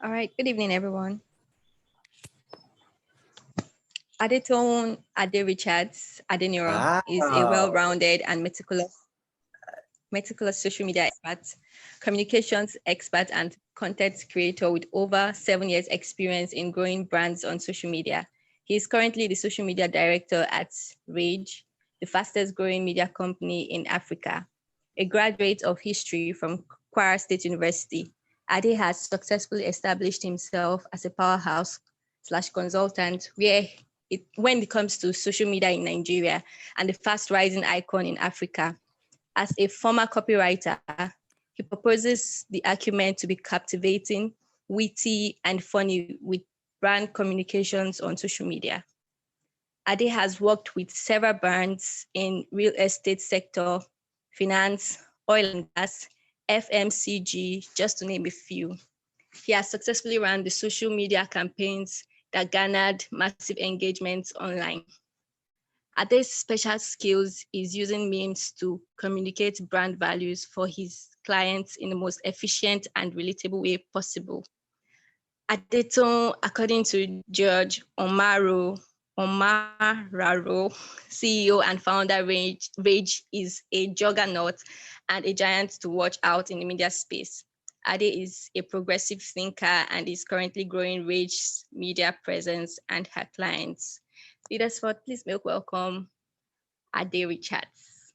All right, good evening, everyone. Adetone Ade Richards Adeniro is a well-rounded and meticulous social media expert, communications expert, and content creator with over 7 years experience in growing brands on social media. He is currently the social media director at Rage, the fastest growing media company in Africa. A graduate of history from Kwara State University, Ade has successfully established himself as a powerhouse/consultant when it comes to social media in Nigeria and the fast rising icon in Africa. As a former copywriter, he proposes the acumen to be captivating, witty, and funny with brand communications on social media. Ade has worked with several brands in real estate sector, finance, oil and gas, FMCG, just to name a few. He has successfully run the social media campaigns that garnered massive engagements online. Ade's special skills is using memes to communicate brand values for his clients in the most efficient and relatable way possible. Adeton, according to George Omararo, CEO and founder Rage is a juggernaut and a giant to watch out in the media space. Ade is a progressive thinker and is currently growing Rage's media presence and her clients. Leaders, please make welcome Ade Richards.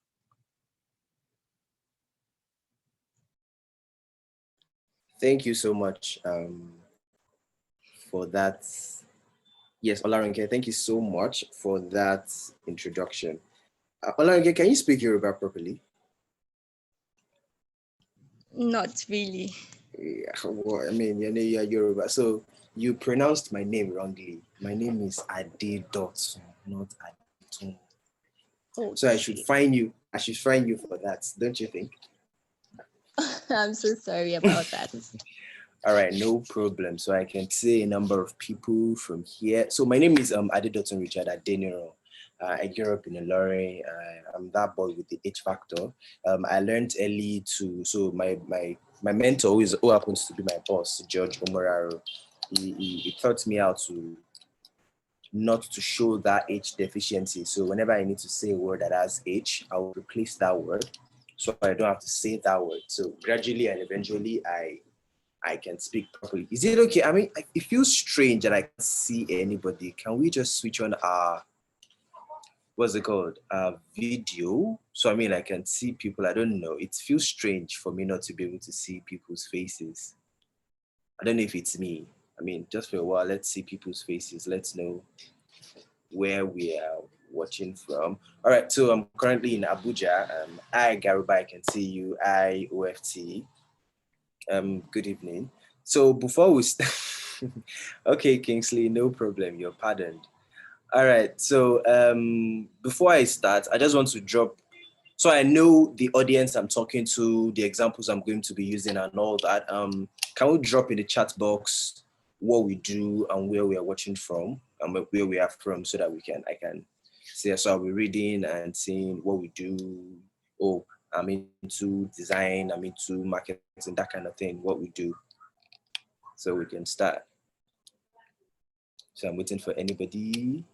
Thank you so much for that. Yes, Olaronke, thank you so much for that introduction. Olaronke, can you speak Yoruba properly? Not really. Yeah, well, I mean, you know, you're Yoruba, so you pronounced my name wrongly. My name is Adedotun, not Adetun. Okay. So I should fine you for that, don't you think? I'm so sorry about that. All right, no problem. So I can see a number of people from here. So my name is Adedotun Richard Adeniro. I grew up in Ilorin. I'm that boy with the H factor. I learned early so my mentor, who happens to be my boss, George Omoraro, he taught me how to not to show that H deficiency. So whenever I need to say a word that has H, I will replace that word so I don't have to say that word. So gradually and eventually I can speak properly. Is it okay? I mean, it feels strange that I can't see anybody. Can we just switch on our, what's it called? Video. So, I mean, I can see people. I don't know. It feels strange for me not to be able to see people's faces. I don't know if it's me. I mean, just for a while, let's see people's faces. Let's know where we are watching from. All right, so I'm currently in Abuja. I, Garuba, I can see you. I, OFT. Good evening. So before we okay, Kingsley, no problem. You're pardoned. All right. So before I start, I just want to drop. So I know the audience I'm talking to, the examples I'm going to be using, and all that. Can we drop in the chat box what we do and where we are watching from and where we are from, so that I can see. So I'll be reading and seeing what we do. Oh, I'm into design. I'm into marketing, that kind of thing. What we do. So we can start. So I'm waiting for anybody.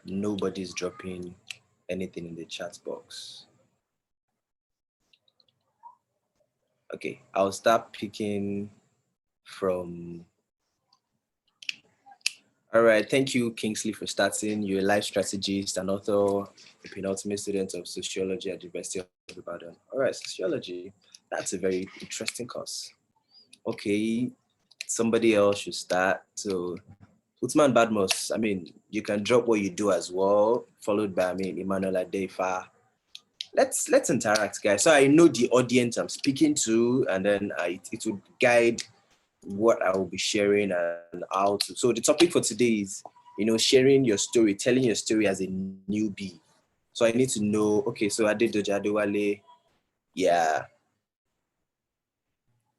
Nobody's dropping anything in the chat box. Okay, I'll start picking from. All right, thank you, Kingsley, for starting. You're a life strategist and author, a penultimate student of sociology at the University of Ibadan. All right, sociology, that's a very interesting course. Okay, somebody else should start. So, Uthman Badmos, I mean, you can drop what you do as well, followed by, Emmanuel Adefa. Let's interact, guys. So I know the audience I'm speaking to, and then it will guide what I will be sharing and how to. So the topic for today is, sharing your story, telling your story as a newbie. So I need to know, okay, so Adedoja Adewale, yeah,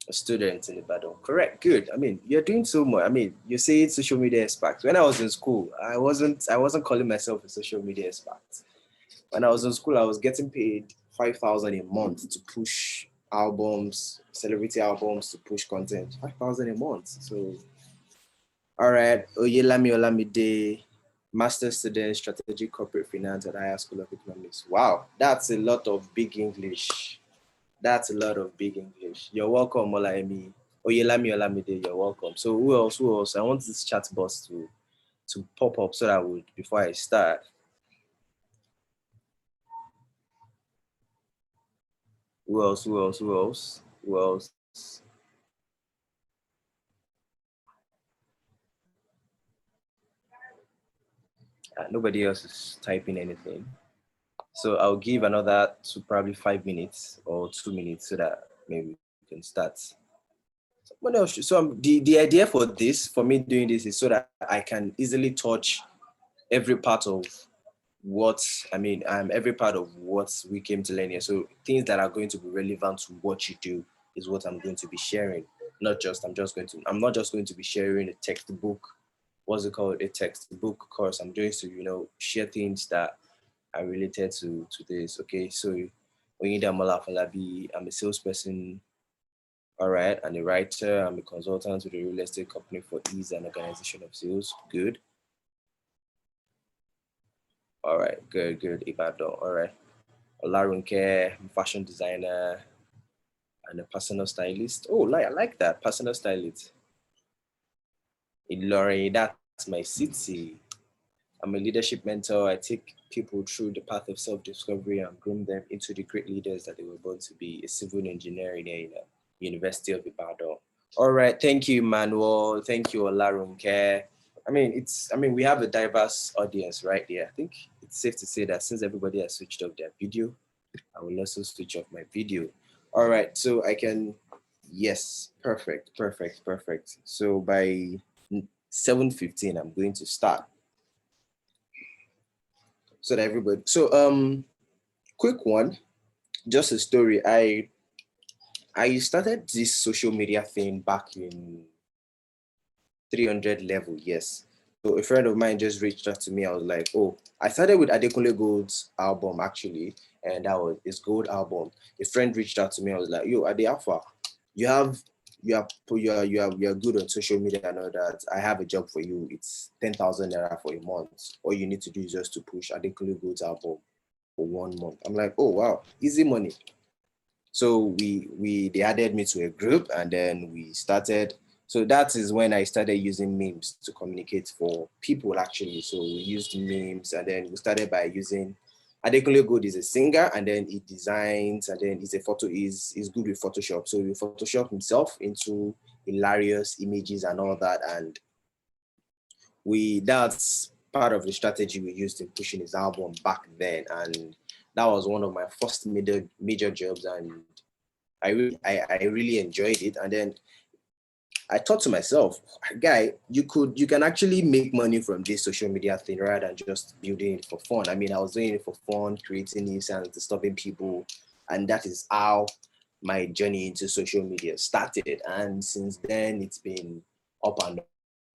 a student in Ibadan. Correct, good. I mean, you're doing so much. I mean, you say it's social media expert. When I was in school, I wasn't calling myself a social media expert. When I was in school, I was getting paid 5,000 a month to push albums, celebrity albums, to push content. 5,000 a month. So, all right, Oyelami Olamide, master student, strategic corporate finance at Higher School of Economics. Wow, that's a lot of big English. That's a lot of big English. You're welcome, Olaemi. Oyelami Olamide, you're welcome. So who else? Who else? I want this chat box to pop up so that I would, before I start. Who else? Who else? Who else? Who else? Nobody else is typing anything. So I'll give another probably 5 minutes or 2 minutes so that maybe we can start. What else? So the idea for this, for me doing this, is so that I can easily touch every part of every part of what we came to learn here. So things that are going to be relevant to what you do is what I'm going to be sharing. I'm not just going to be sharing a textbook, what's it called? A textbook course. I'm going to, share things that are related to this. Okay. So Oyinda Mola Falabi, I'm a salesperson, all right, and a writer. I'm a consultant with a real estate company for ease and organization of sales. Good. All right, good. Ibadan. All right. Olarunke, fashion designer, and a personal stylist. Oh, I like that, personal stylist. Ilorin, that's my city. I'm a leadership mentor. I take people through the path of self-discovery and groom them into the great leaders that they were born to be. A civil engineer in the University of Ibadan. All right, thank you, Manuel. Thank you, Olarunke. We have a diverse audience right there. I think it's safe to say that since everybody has switched off their video, I will also switch off my video. All right, so I can, yes, perfect. So by 7:15, I'm going to start. So that everybody, quick one, just a story. I started this social media thing back in 300 level, yes. So a friend of mine just reached out to me. I was like, oh, I started with Adekunle Gold's album actually, and that was his Gold album. A friend reached out to me. I was like, yo, Ade Alpha, you are good on social media and all that. I have a job for you. It's 10,000 naira for a month. All you need to do is just to push Adekunle Gold's album for 1 month. I'm like, oh wow, easy money. So they added me to a group, and then we started. So that is when I started using memes to communicate for people actually. So we used memes, and then we started by using Adekunle Gold is a singer, and then he designs, and then he's good with Photoshop. So he Photoshop himself into hilarious images and all that. And that's part of the strategy we used in pushing his album back then. And that was one of my first major jobs, and I really enjoyed it. And then I thought to myself, guy, you can actually make money from this social media thing rather than just building it for fun. I was doing it for fun, creating nuisance, disturbing people, and that is how my journey into social media started. And since then, it's been up and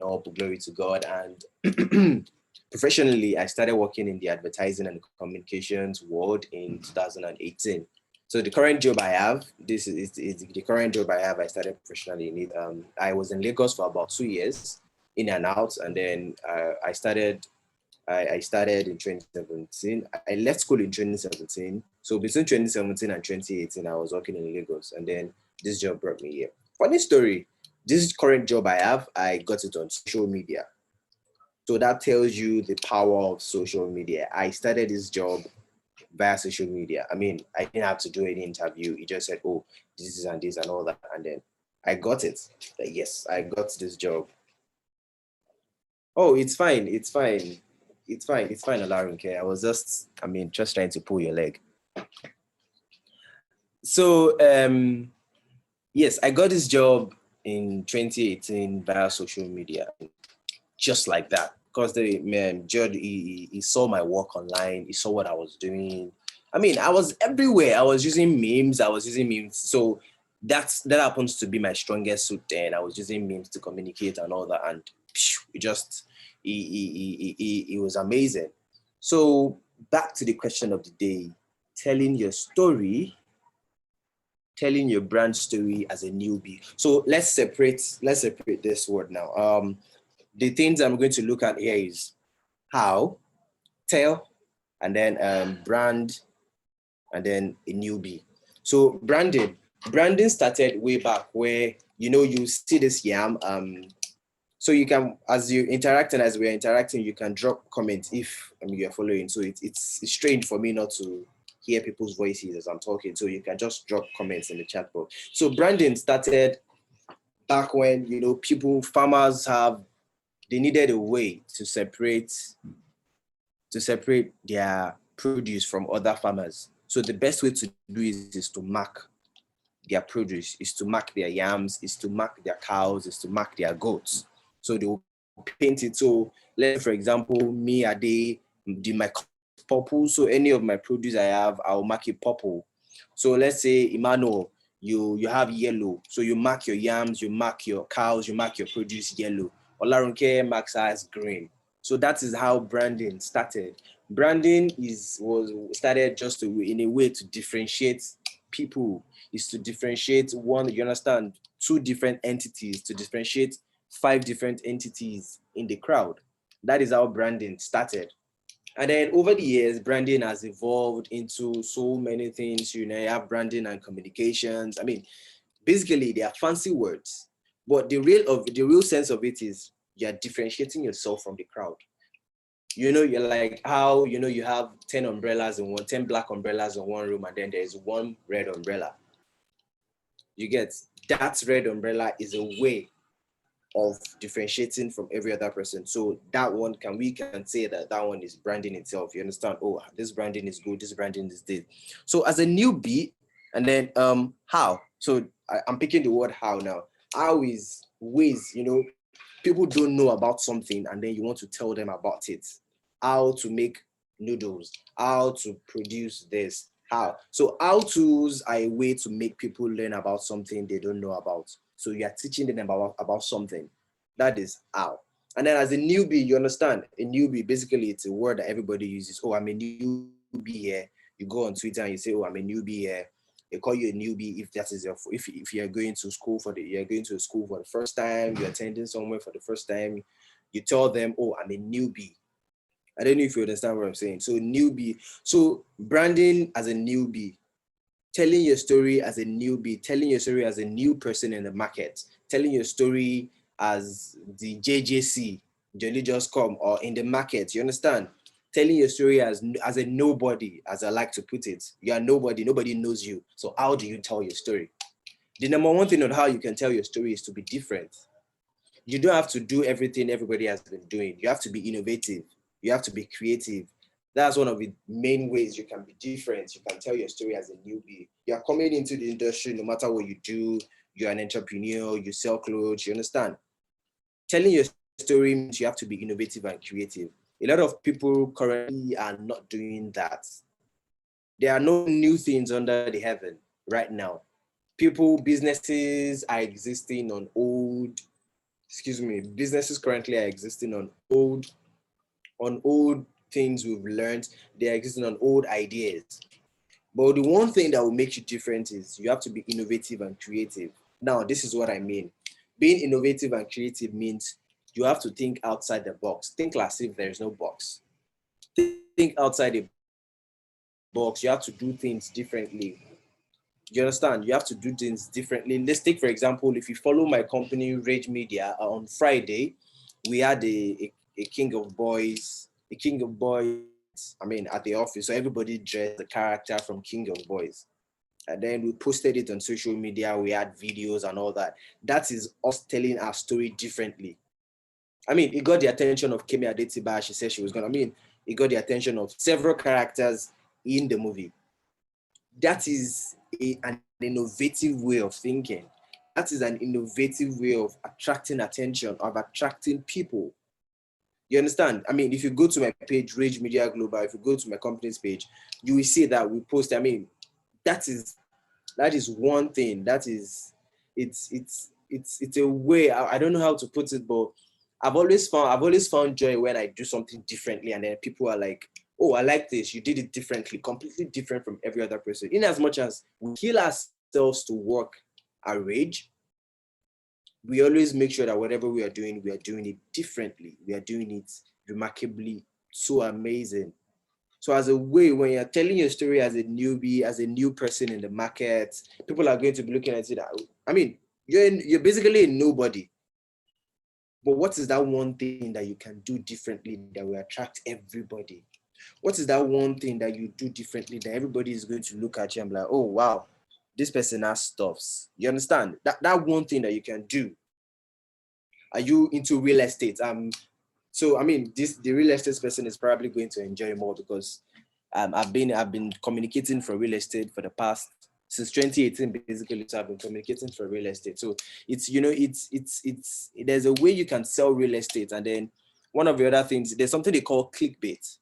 up, glory to God. And professionally, I started working in the advertising and communications world in 2018. So the current job I have, this is the current job I have. I started professionally in it. I was in Lagos for about 2 years, in and out, and then I started in 2017. I left school in 2017. So between 2017 and 2018, I was working in Lagos, and then this job brought me here. Funny story, this current job I have, I got it on social media. So that tells you the power of social media. I started this job via social media. I didn't have to do any interview. He just said, oh, this is and this and all that. And then I got it. Like, yes, I got this job. Oh, it's fine. Alarm, okay. I was just trying to pull your leg. So, yes, I got this job in 2018 via social media, just like that. Because Judd, he saw my work online. He saw what I was doing. I was everywhere. I was using memes. So that happens to be my strongest suit then. I was using memes to communicate and all that. And it was amazing. So back to the question of the day, telling your story, telling your brand story as a newbie. So let's separate this word now. The things I'm going to look at here is how, tell, and then brand, and then a newbie. So branding started way back where, you see this yam. So you can, as you interact and as we're interacting, you can drop comments if you're following. So it's strange for me not to hear people's voices as I'm talking. So you can just drop comments in the chat box. So branding started back when, farmers they needed a way to separate their produce from other farmers. So the best way to do is to mark their produce, is to mark their yams, is to mark their cows, is to mark their goats. So they will paint it. So let's, for example, me, Ade, my purple. So any of my produce I have, I'll mark it purple. So let's say, Emmanuel, you have yellow. So you mark your yams, you mark your cows, you mark your produce yellow. Olarunke marks as green. So that is how branding started. Branding was started just in a way to differentiate people, is to differentiate one, you understand, two different entities, to differentiate 5 different entities in the crowd. That is how branding started. And then over the years, branding has evolved into so many things. You have branding and communications. Basically, they are fancy words, but the real sense of it is you're differentiating yourself from the crowd. You're like how, you have 10 umbrellas in 10 black umbrellas in one room, and then there's one red umbrella. You get that red umbrella is a way of differentiating from every other person. So that one we can say that one is branding itself. You understand? Oh, this branding is good. This branding is this. So as a newbie, and then how? So I'm picking the word how now. How is ways, people don't know about something, and then you want to tell them about it. How to make noodles, how to produce this, how. So how-tos are a way to make people learn about something they don't know about. So you are teaching them about something. That is how. And then as a newbie, you understand, a newbie, basically it's a word that everybody uses. Oh, I'm a newbie here. You go on Twitter and you say, oh, I'm a newbie here. They call you a newbie if that is if you're going to school for the first time, you're attending somewhere for the first time, you tell them, oh, I'm a newbie. I don't know if you understand what I'm saying. So newbie. So branding as a newbie, telling your story as a newbie, telling your story as a new person in the market, telling your story as the JJC, Jolly Just Come, or in the market, you understand? Telling your story as a nobody, as I like to put it. You are nobody knows you. So how do you tell your story? The number one thing on how you can tell your story is to be different. You don't have to do everything everybody has been doing. You have to be innovative. You have to be creative. That's one of the main ways you can be different. You can tell your story as a newbie. You're coming into the industry, no matter what you do, you're an entrepreneur, you sell clothes, you understand? Telling your story means you have to be innovative and creative. A lot of people currently are not doing that. There are no new things under the heaven right now. Businesses are existing on businesses currently are existing on old things we've learned. They're existing on old ideas. But the one thing that will make you different is you have to be innovative and creative. Now, this is what I mean. Being innovative and creative means you have to think outside the box. Think as if there is no box. Think outside the box. You have to do things differently. You understand? You have to do things differently. Let's take, for example, if you follow my company, Rage Media, on Friday, we had a king of boys, at the office. So everybody dressed the character from King of Boys. And then we posted it on social media. We had videos and all that. That is us telling our story differently. It got the attention of Kemi Adetiba. She said she was going to, it got the attention of several characters in the movie. That is an innovative way of thinking. That is an innovative way of attracting attention, of attracting people. You understand? If you go to my page, Rage Media Global, if you go to my company's page, you will see that we post. That is one thing. It's a way. I don't know how to put it, but I've always found joy when I do something differently, and then people are like, oh, I like this, you did it differently, completely different from every other person. In as much as we kill ourselves to work our rage, we always make sure that whatever we are doing it differently. We are doing it remarkably, so amazing. So as a way, when you're telling your story as a newbie, as a new person in the market, people are going to be looking at it. I mean, you're basically a nobody. But what is that one thing that you can do differently that will attract everybody? What is that one thing that you do differently that everybody is going to look at you and be like, oh, wow, this person has stuffs. You understand? That one thing that you can do. Are you into real estate? So I mean, the real estate person is probably going to enjoy more because I've been communicating for real estate for the past since 2018 basically. So I've been communicating for real estate. So it's there's a way you can sell real estate, and then one of the other things, there's something they call clickbait.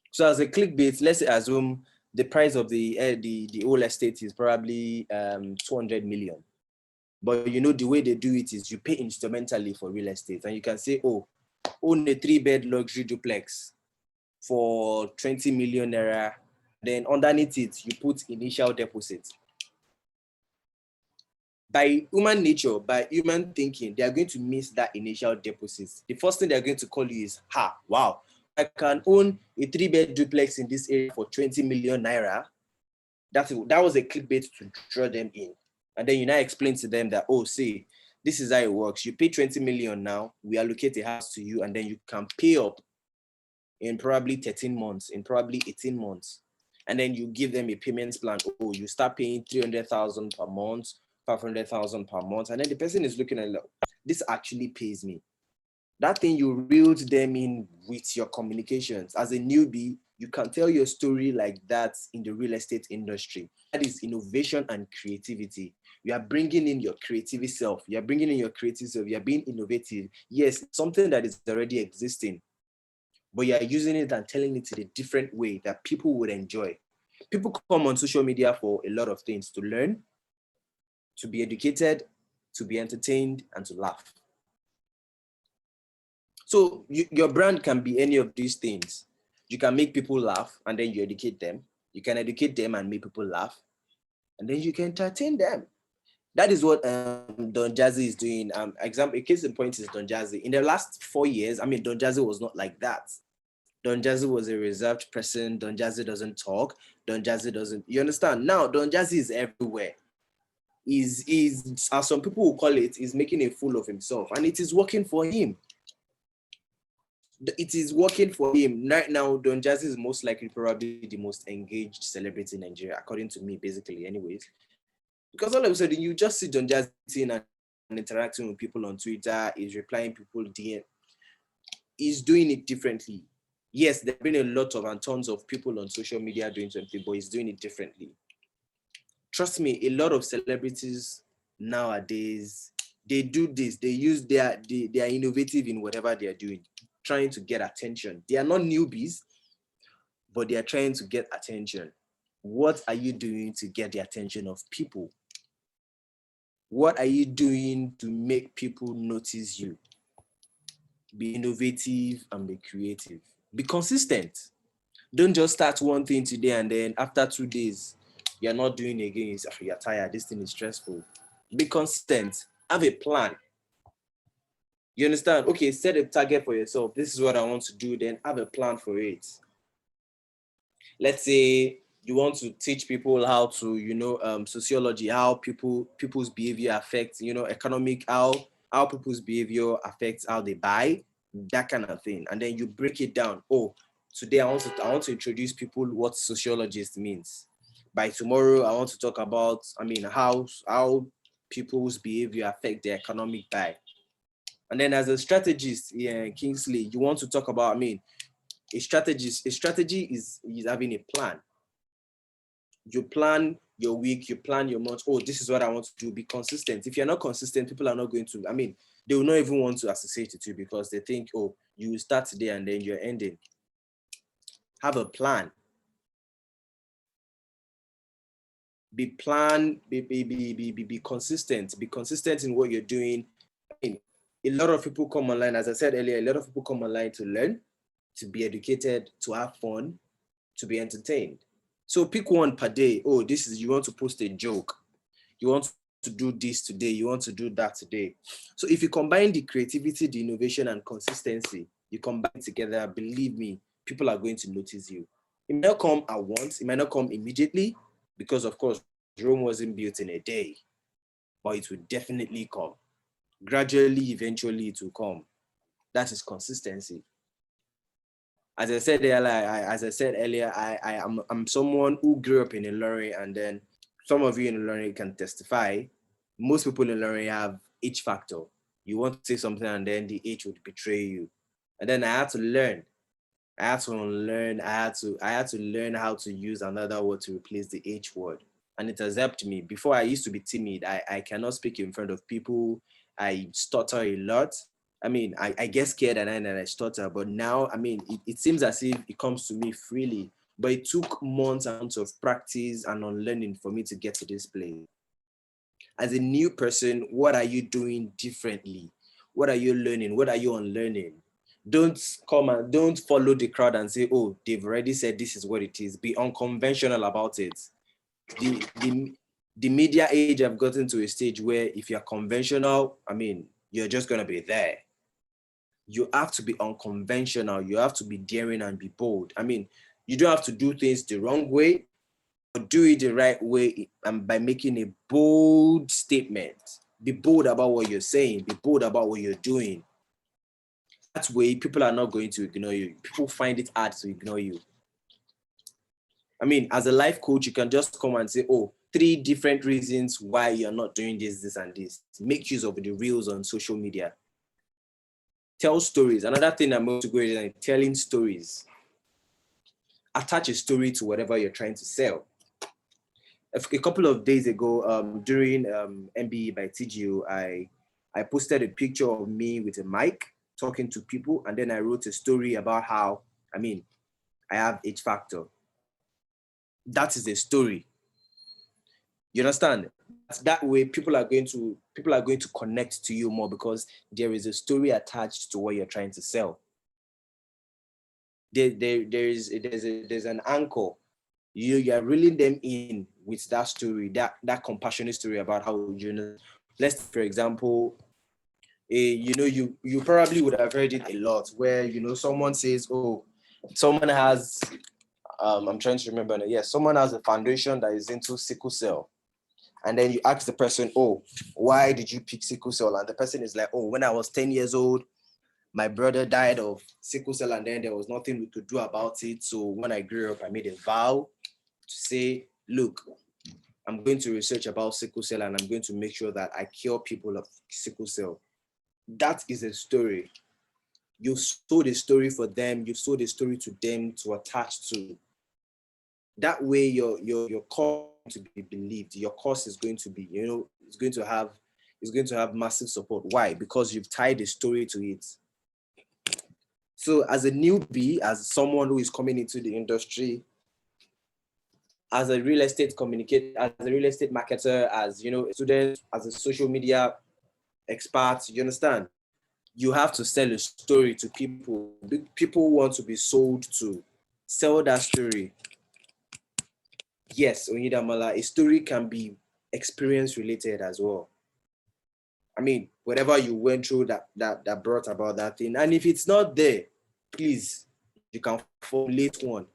So as a clickbait, let's assume the price of the whole estate is probably 200 million. But the way they do it is you pay instrumentally for real estate, and you can say, oh, own a 3-bed luxury duplex for 20 million naira. Then underneath it, you put initial deposit. By human nature, by human thinking, they are going to miss that initial deposit. The first thing they're going to call you is, wow, I can own a 3-bed duplex in this area for 20 million naira. That was a clickbait to draw them in. And then you now explain to them that, oh, see, this is how it works. You pay 20 million now, we allocate a house to you, and then you can pay up in probably 13 months, in probably 18 months. And then you give them a payments plan. Oh, you start paying 300,000 per month, 500,000 per month. And then the person is looking at, this actually pays me. That thing you reeled them in with your communications. As a newbie, you can tell your story like that in the real estate industry. That is innovation and creativity. You are bringing in your creative self. You are bringing in your creative self. You are being innovative. Yes, something that is already existing, but you are using it and telling it in a different way that people would enjoy. People come on social media for a lot of things: to learn, to be educated, to be entertained, and to laugh. So your brand can be any of these things. You can make people laugh and then you educate them. You can educate them and make people laugh, and then you can entertain them. That is what Don Jazzy is doing. A case in point is Don Jazzy. In the last 4 years, I mean, Don Jazzy was not like that. Don Jazzy was a reserved person. Don Jazzy doesn't talk. Don Jazzy doesn't. You understand? Now, Don Jazzy is everywhere. Is as some people will call it, is making a fool of himself, and it is working for him. It is working for him right now. Don Jazzy is most likely probably the most engaged celebrity in Nigeria, according to me, basically, anyways. Because all of a sudden you just see Don Jazzy and interacting with people on Twitter, is replying people DM, is doing it differently. Yes, there have been a lot of and tons of people on social media doing something, but he's doing it differently. Trust me, a lot of celebrities nowadays, they do this. They are innovative in whatever they are doing, trying to get attention. They are not newbies, but they are trying to get attention. What are you doing to get the attention of people? What are you doing to make people notice you? Be innovative and be creative. Be consistent. Don't just start one thing today and then after 2 days, you're not doing it again. You're tired. This thing is stressful. Be consistent. Have a plan. You understand? Okay, set a target for yourself. This is what I want to do. Then have a plan for it. Let's say you want to teach people how to, sociology, how people's behavior affects, economic, how people's behavior affects how they buy, that kind of thing. And then you break it down. Oh, today I want to introduce people what sociologist means. By tomorrow, I want to talk about, how people's behavior affect their economic buy. And then as a strategist, Kingsley, you want to talk about, a strategy is having a plan. You plan your week, you plan your month. Oh, this is what I want to do. Be consistent. If you're not consistent, people are not going to, they will not even want to associate with you because they think, oh, you start today and then you're ending. Have a plan. Be consistent. Be consistent in what you're doing. A lot of people come online, as I said earlier, a lot of people come online to learn, to be educated, to have fun, to be entertained. So pick one per day. Oh, this is, you want to post a joke. You want to do this today. You want to do that today. So if you combine the creativity, the innovation, and consistency, you combine it together, believe me, people are going to notice you. It may not come at once. It might not come immediately because, of course, Rome wasn't built in a day, but it will definitely come. Gradually, eventually, it will come. That is consistency. As I said earlier, I'm someone who grew up in Ilorin, and then some of you in Ilorin can testify. Most people in Ilorin have H factor. You want to say something, and then the H would betray you. And then I had to learn. I had to unlearn. I had to learn how to use another word to replace the H word, and it has helped me. Before, I used to be timid. I cannot speak in front of people. I stutter a lot. I mean, I get scared and I stutter, but now, I mean, it seems as if it comes to me freely. But it took months and months of practice and unlearning for me to get to this place. As a new person, what are you doing differently? What are you learning? What are you unlearning? Don't come and don't follow the crowd and say, oh, they've already said this is what it is. Be unconventional about it. The media age have gotten to a stage where if you're conventional, I mean, you're just going to be there. You have to be unconventional. You have to be daring and be bold. I mean, you don't have to do things the wrong way, but do it the right way, and by making a bold statement. Be bold about what you're saying. Be bold about what you're doing. That way, people are not going to ignore you. People find it hard to ignore you. I mean, as a life coach, you can just come and say, oh, 3 different reasons why you're not doing this, this, and this. Make use of the reels on social media. Tell stories. Another thing I'm going to go is telling stories. Attach a story to whatever you're trying to sell. A couple of days ago, during MBE by TGO, I posted a picture of me with a mic talking to people, and then I wrote a story about how, I mean, I have H factor. That is a story. You understand? That way, people are going to connect to you more because there is a story attached to what you're trying to sell. There's an anchor. You are reeling them in with that story, that compassionate story about how, you know, let's, for example, you know, you probably would have heard it a lot where, you know, someone says, oh, someone has, I'm trying to remember, yes, someone has a foundation that is into sickle cell. And then you ask the person, oh, why did you pick sickle cell? And the person is like, oh, when I was 10 years old, my brother died of sickle cell, and then there was nothing we could do about it. So when I grew up, I made a vow to say, look, I'm going to research about sickle cell, and I'm going to make sure that I cure people of sickle cell. That is a story. You sold a story for them. You sold a story to them to attach to. That way, your cause to be believed. Your cause is going to be, you know, it's going to have massive support. Why? Because you've tied a story to it. So as a newbie, as someone who is coming into the industry, as a real estate communicator, as a real estate marketer, as, you know, a student, as a social media expert, you understand? You have to sell a story to people. People want to be sold to. Sell that story. Yes, Onyedamala, a story can be experience related as well. I mean, whatever you went through that brought about that thing. And if it's not there, please, you can formulate one.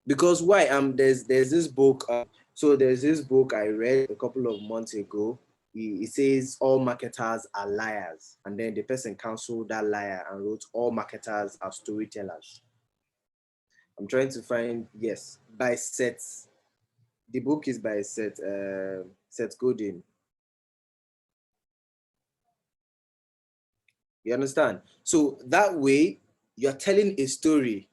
Because why? There's this book. So there's this book I read a couple of months ago. It says all marketers are liars, and then the person canceled that liar and wrote all marketers are storytellers. I'm trying to find, yes, by Seth. The book is by Seth Godin. You understand? So that way, you're telling a story.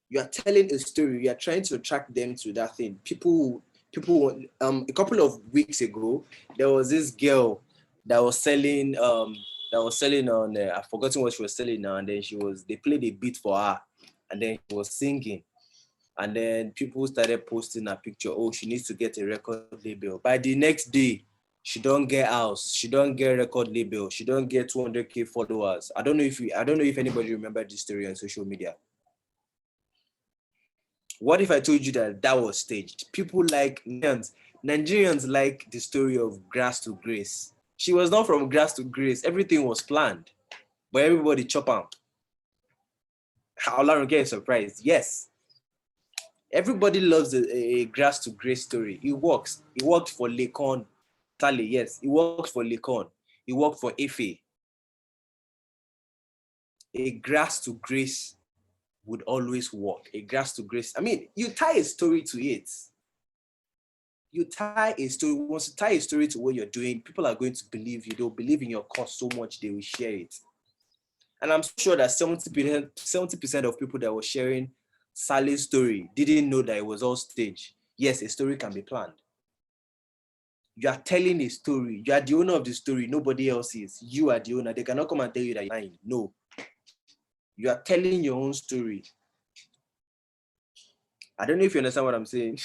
You are telling a story. You are trying to attract them to that thing. People. A couple of weeks ago, there was this girl that was selling. On. I've forgotten what she was selling now. And then they played a beat for her, and then she was singing. And then people started posting a picture. Oh, she needs to get a record label. By the next day, she don't get house. She don't get record label. She don't get 200K followers. I don't know if anybody remember this story on social media. What if I told you that that was staged? People like Nigerians like the story of grass to grace. She was not from grass to grace. Everything was planned, but everybody chop out. How long get surprised? Yes, everybody loves a grass to grace story. It works. It worked for Lekon. Tali, yes, it worked for Lekon. It worked for Efe. A grass to grace would always work. A grass to grace. I mean, you tie a story to it. You tie a story. Once you tie a story to what you're doing, people are going to believe you. They'll believe in your cause so much they will share it. And I'm sure that 70% of people that were sharing Sally's story didn't know that it was all staged. Yes, a story can be planned. You are telling a story. You are the owner of the story. Nobody else is. You are the owner. They cannot come and tell you that you're lying. No. You are telling your own story. I don't know if you understand what I'm saying.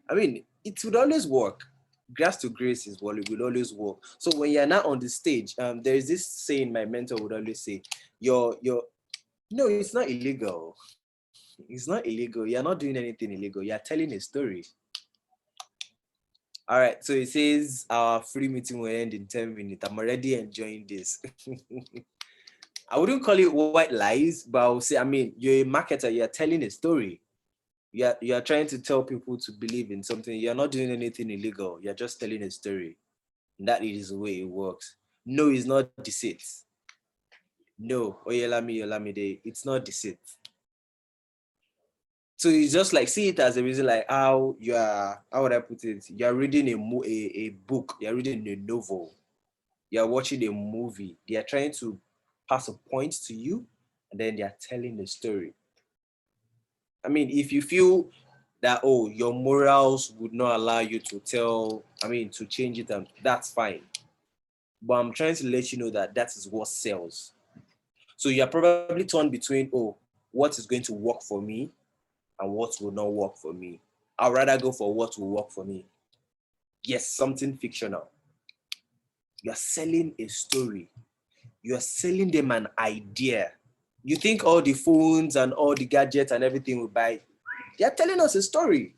I mean, it would always work. Grass to grace is what it will always work. So when you're not on the stage, there is this saying my mentor would always say, no, it's not illegal. It's not illegal. You're not doing anything illegal. You're telling a story. All right. So it says our free meeting will end in 10 minutes. I'm already enjoying this. I wouldn't call it white lies, but I would say, I mean, you're a marketer. You're telling a story. You're trying to tell people to believe in something. You're not doing anything illegal. You're just telling a story. And that is the way it works. No, it's not deceit. No, Olamide, it's not deceit. So it's just like, see it as a reason, like how would I put it? You're reading a book, you're reading a novel, you're watching a movie. They are trying to pass a point to you, and then they are telling the story. I mean, if you feel that, oh, your morals would not allow you to to change it, and that's fine. But I'm trying to let you know that that is what sells. So you're probably torn between, oh, what is going to work for me and what will not work for me. I'd rather go for what will work for me. Yes, something fictional. You're selling a story. You're selling them an idea. You think all the phones and all the gadgets and everything we buy, they're telling us a story.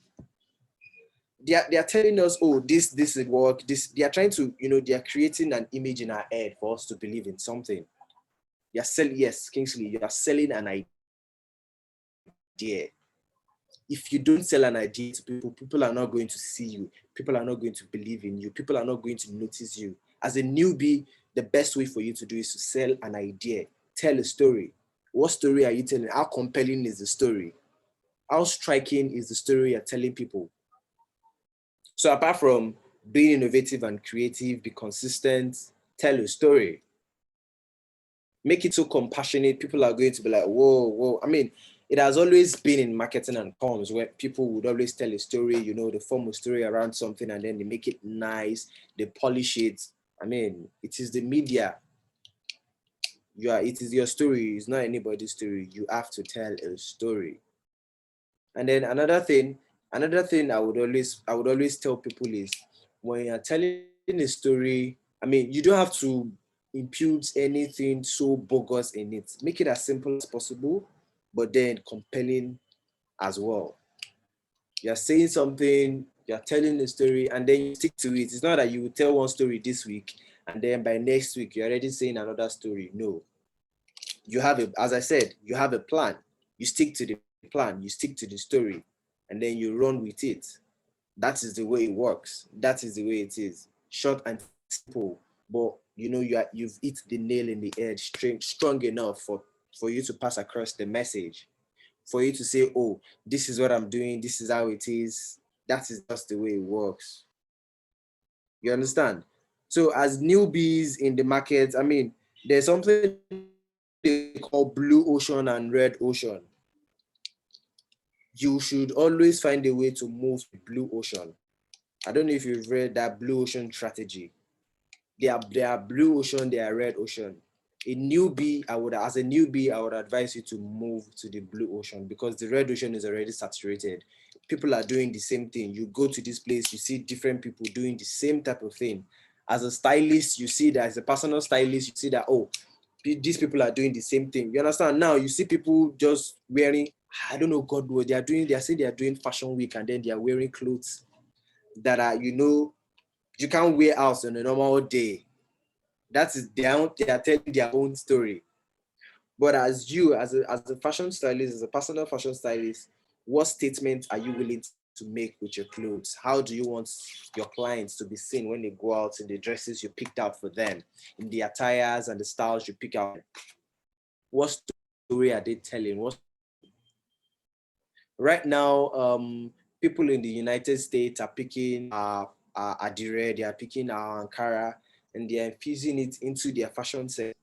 They are telling us, oh, this will work. They are trying to, they are creating an image in our head for us to believe in something. You're selling, yes, Kingsley, you are selling an idea. If you don't sell an idea to people, people are not going to see you. People are not going to believe in you. People are not going to notice you. As a newbie, the best way for you to do is to sell an idea. Tell a story. What story are you telling? How compelling is the story? How striking is the story you're telling people? So apart from being innovative and creative, be consistent, tell a story. Make it so compassionate. People are going to be like, whoa. I mean, it has always been in marketing and comms where people would always tell a story, they form a story around something and then they make it nice, they polish it. I mean, it is the media. It is your story, it's not anybody's story. You have to tell a story. And then another thing I would always tell people is when you're telling a story, I mean, you don't have to impute anything so bogus in it. Make it as simple as possible, but then compelling as well. You're saying something, you're telling a story, and then you stick to it. It's not that you tell one story this week, and then by next week, you're already saying another story. No. As I said, you have a plan. You stick to the plan, you stick to the story, and then you run with it. That is the way it works. That is the way it is. Short and simple, but you've hit the nail in the head strong enough for you to pass across the message, for you to say, oh, this is what I'm doing, this is how it is. That is just the way it works. You understand? So as newbies in the market, I mean, there's something they call blue ocean and red ocean. You should always find a way to move to blue ocean. I don't know if you've read that blue ocean strategy. There are blue ocean, there are red ocean. As a newbie, I would advise you to move to the blue ocean because the red ocean is already saturated. People are doing the same thing. You go to this place, you see different people doing the same type of thing. As a stylist, you see that as a personal stylist, you see that, oh, these people are doing the same thing. You understand? Now you see people just wearing, I don't know, God, what they are doing. They are saying they are doing fashion week, and then they are wearing clothes that are, you can't wear out on a normal day. That is they are telling their own story. But as you, as a fashion stylist, as a personal fashion stylist, what statement are you willing to make with your clothes? How do you want your clients to be seen when they go out in the dresses you picked out for them, in the attires and the styles you pick out? What story are they telling? Right now, people in the United States are picking Adire, they are picking Ankara, and they are infusing it into their fashion set.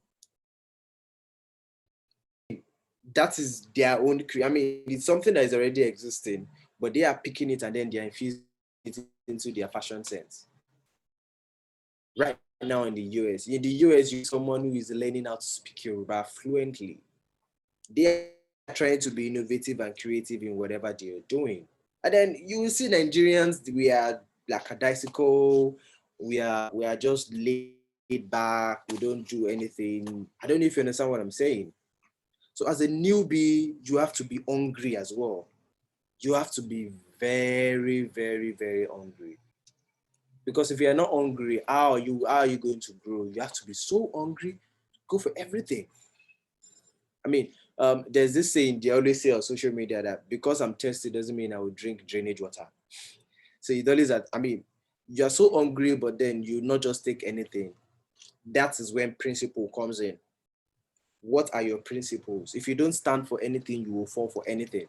That is their own. I mean, it's something that is already existing, but they are picking it and then they are infusing it into their fashion sense. Right now in the US, you someone who is learning how to speak Yoruba fluently. They are trying to be innovative and creative in whatever they are doing. And then you will see Nigerians, we are lackadaisical, we are just laid back, we don't do anything. I don't know if you understand what I'm saying. So as a newbie, you have to be hungry as well. You have to be very, very, very hungry. Because if you're not hungry, how are you going to grow? You have to be so hungry, go for everything. I mean, there's this saying they always say on social media that because I'm thirsty doesn't mean I will drink drainage water. So it always that, I mean, you're so hungry, but then you not just take anything. That is when principle comes in. What are your principles? If you don't stand for anything, you will fall for anything.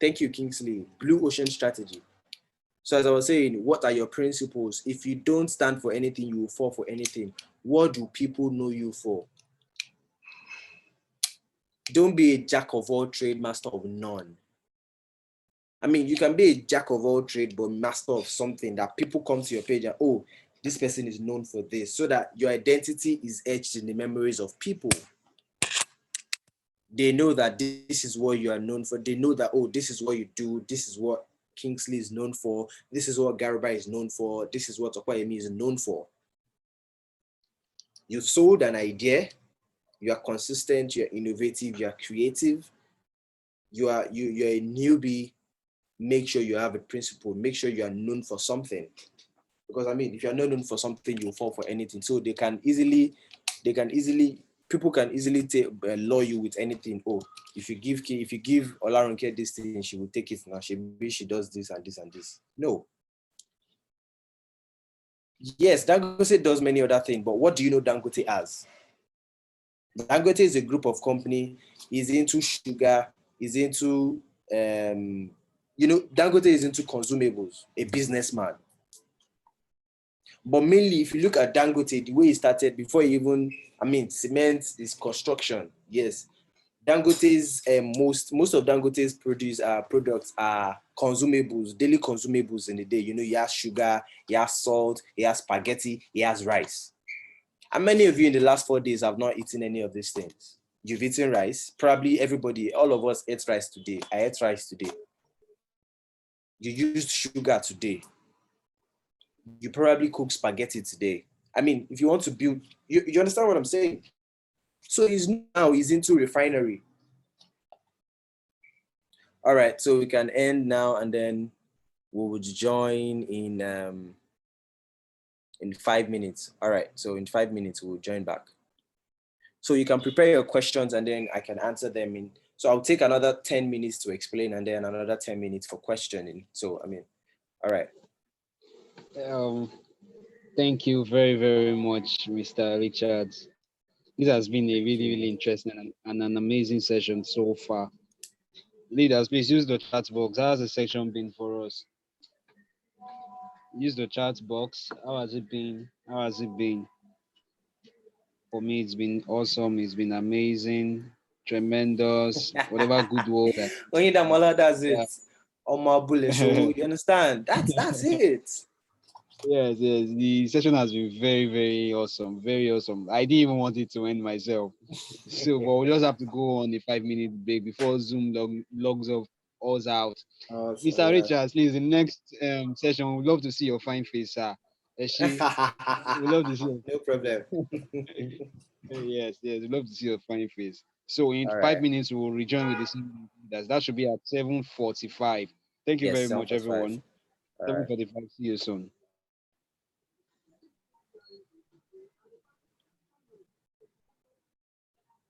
Thank you, Kingsley. Blue Ocean Strategy. So as I was saying, what are your principles? If you don't stand for anything, you will fall for anything. What do people know you for? Don't be a jack of all trade, master of none. I mean, you can be a jack of all trade, but master of something that people come to your page and, oh, this person is known for this, so that your identity is etched in the memories of people. They know that this is what you are known for. They know that, oh, this is what you do. This is what Kingsley is known for. This is what Garuba is known for. This is what Okwayemi is known for. You've sold an idea. You are consistent. You're innovative. You are creative. You're a newbie. Make sure you have a principle. Make sure you are known for something. Because I mean, if you're not known for something, you'll fall for anything. So people can easily lure you with anything. Oh, if you give Olarunke this thing, she will take it now. She does this and this and this. No. Yes, Dangote does many other things, but what do you know Dangote as? Dangote is a group of company. Is into sugar. Is into Dangote is into consumables. A businessman. But mainly, if you look at Dangote, the way he started before he even, cement is construction. Yes, Dangote's most of Dangote's products are consumables, daily consumables in the day. He has sugar, he has salt, he has spaghetti, he has rice. And many of you in the last 4 days have not eaten any of these things. You've eaten rice. Probably everybody, all of us ate rice today. I ate rice today. You used sugar today. You probably cook spaghetti today. I mean, if you want to build, you understand what I'm saying? So he's into refinery. All right, so we can end now and then we would join in 5 minutes. All right, so in 5 minutes we'll join back. So you can prepare your questions and then I can answer them so I'll take another 10 minutes to explain and then another 10 minutes for questioning. So, all right. Thank you very, very much, Mr. Richards. This has been a really, really interesting and an amazing session so far. Leaders, please use the chat box. How has the section been for us? Use the chat box. How has it been? How has it been? For me, it's been awesome. It's been amazing, tremendous, whatever good word. When that's it. On my bullet show, you understand? That's it. Yes, the session has been very, very awesome. Very awesome. I didn't even want it to end myself. So, but we'll just have to go on a 5-minute break before Zoom logs off us out. Oh, Mr. Richards, please, the next session, we'd love to see your fine face, sir. She, we love to see your No problem. yes, we love to see your funny face. So in All right. 5 minutes, we will rejoin with the same leaders. That should be at 7:45. Thank you Yes, very much, 7:45. everyone. All right. 7:45. See you soon.